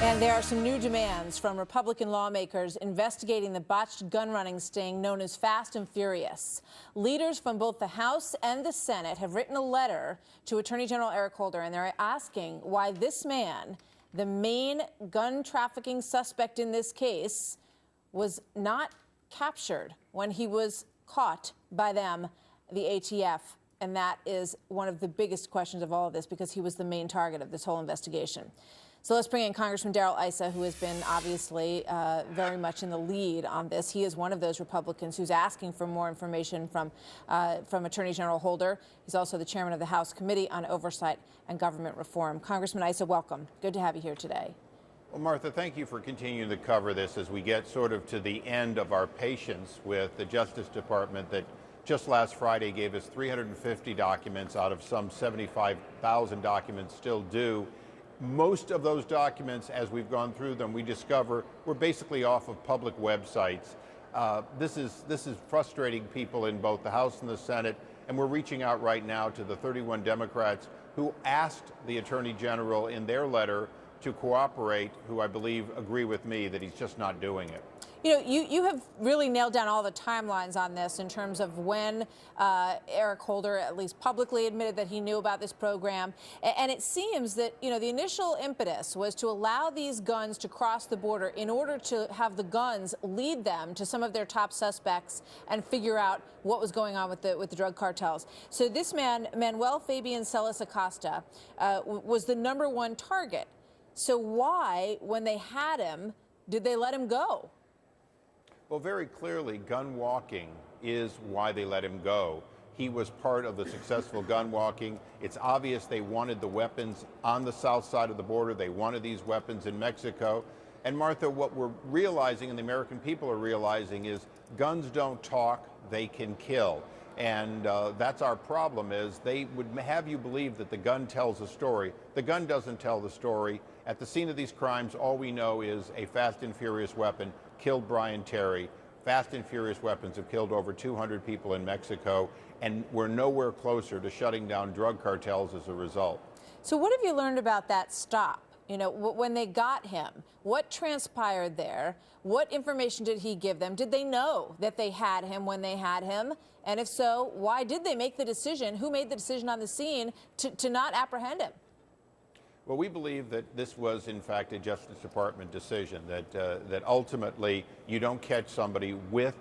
And there are some new demands from Republican lawmakers investigating the botched gun-running sting known as Fast and Furious. Leaders from both the House and the Senate have written a letter to Attorney General Eric Holder, and they're asking why this man, the main gun trafficking suspect in this case, was not captured when he was caught by them, the ATF. And that is one of the biggest questions of all of this, because he was the main target of this whole investigation. So let's bring in Congressman Darrell Issa, who has been obviously very much in the lead on this. He is one of those Republicans who's asking for more information from Attorney General Holder. He's also the chairman of the House Committee on Oversight and Government Reform. Congressman Issa, welcome. Good to have you here today. Well, Martha, thank you for continuing to cover this as we get sort of to the end of our patience with the Justice Department that just last Friday gave us 350 documents out of some 75,000 documents still due. Most of those documents, as we've gone through them, we discover were basically off of public websites. This is frustrating people in both the House and the Senate, and we're reaching out right now to the 31 Democrats who asked the Attorney General in their letter to cooperate, who I believe agree with me that he's just not doing it. You know, you have really nailed down all the timelines on this in terms of when Eric Holder at least publicly admitted that he knew about this program. And it seems that, you know, the initial impetus was to allow these guns to cross the border in order to have the guns lead them to some of their top suspects and figure out what was going on with the drug cartels. So this man, Manuel Fabian Celis Acosta, was the #1 target. So why, when they had him, did they let him go? Well, very clearly, gun walking is why they let him go. He was part of the successful gun walking. It's obvious they wanted the weapons on the south side of the border. They wanted these weapons in Mexico. And Martha, what we're realizing, and the American people are realizing, is guns don't talk, they can kill. And that's our problem, is they would have you believe that the gun tells a story. The gun doesn't tell the story. At the scene of these crimes, all we know is a Fast and Furious weapon killed Brian Terry. Fast and Furious weapons have killed over 200 people in Mexico, and we're nowhere closer to shutting down drug cartels as a result. So what have you learned about that stop? You know, when they got him, what transpired there? What information did he give them? Did they know that they had him when they had him? And if so, why did they make the decision? Who made the decision on the scene to not apprehend him? Well, we believe that this was, in fact, a Justice Department decision, that ultimately you don't catch somebody with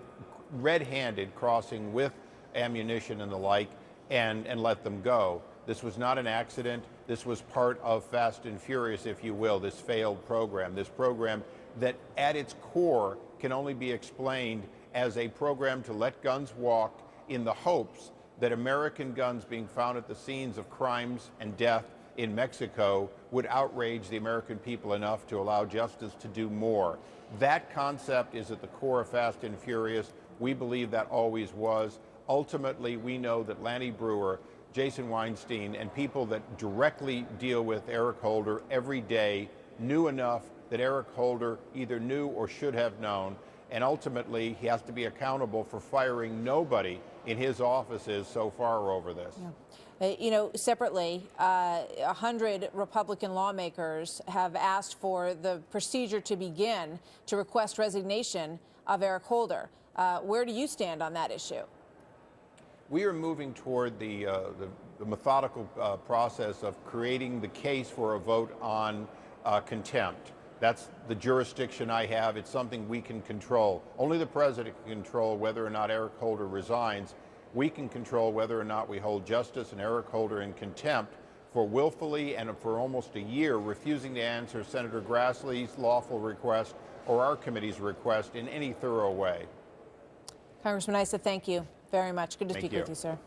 red-handed crossing with ammunition and the like and let them go. This was not an accident. This was part of Fast and Furious, if you will, this failed program, this program that at its core can only be explained as a program to let guns walk in the hopes that American guns being found at the scenes of crimes and death in Mexico would outrage the American people enough to allow justice to do more. That concept is at the core of Fast and Furious. We believe that always was. Ultimately, we know that Lanny Breuer, Jason Weinstein, and people that directly deal with Eric Holder every day knew enough that Eric Holder either knew or should have known, and ultimately he has to be accountable for firing nobody in his offices so far over this. Yeah. You know, separately, 100 Republican lawmakers have asked for the procedure to begin to request resignation of Eric Holder. Where do you stand on that issue? We are moving toward the methodical process of creating the case for a vote on contempt. That's the jurisdiction I have. It's something we can control. Only the president can control whether or not Eric Holder resigns. We can control whether or not we hold Justice and Eric Holder in contempt for willfully and for almost a year refusing to answer Senator Grassley's lawful request or our committee's request in any thorough way. Congressman Issa, thank you very much. Good to speak with you, sir.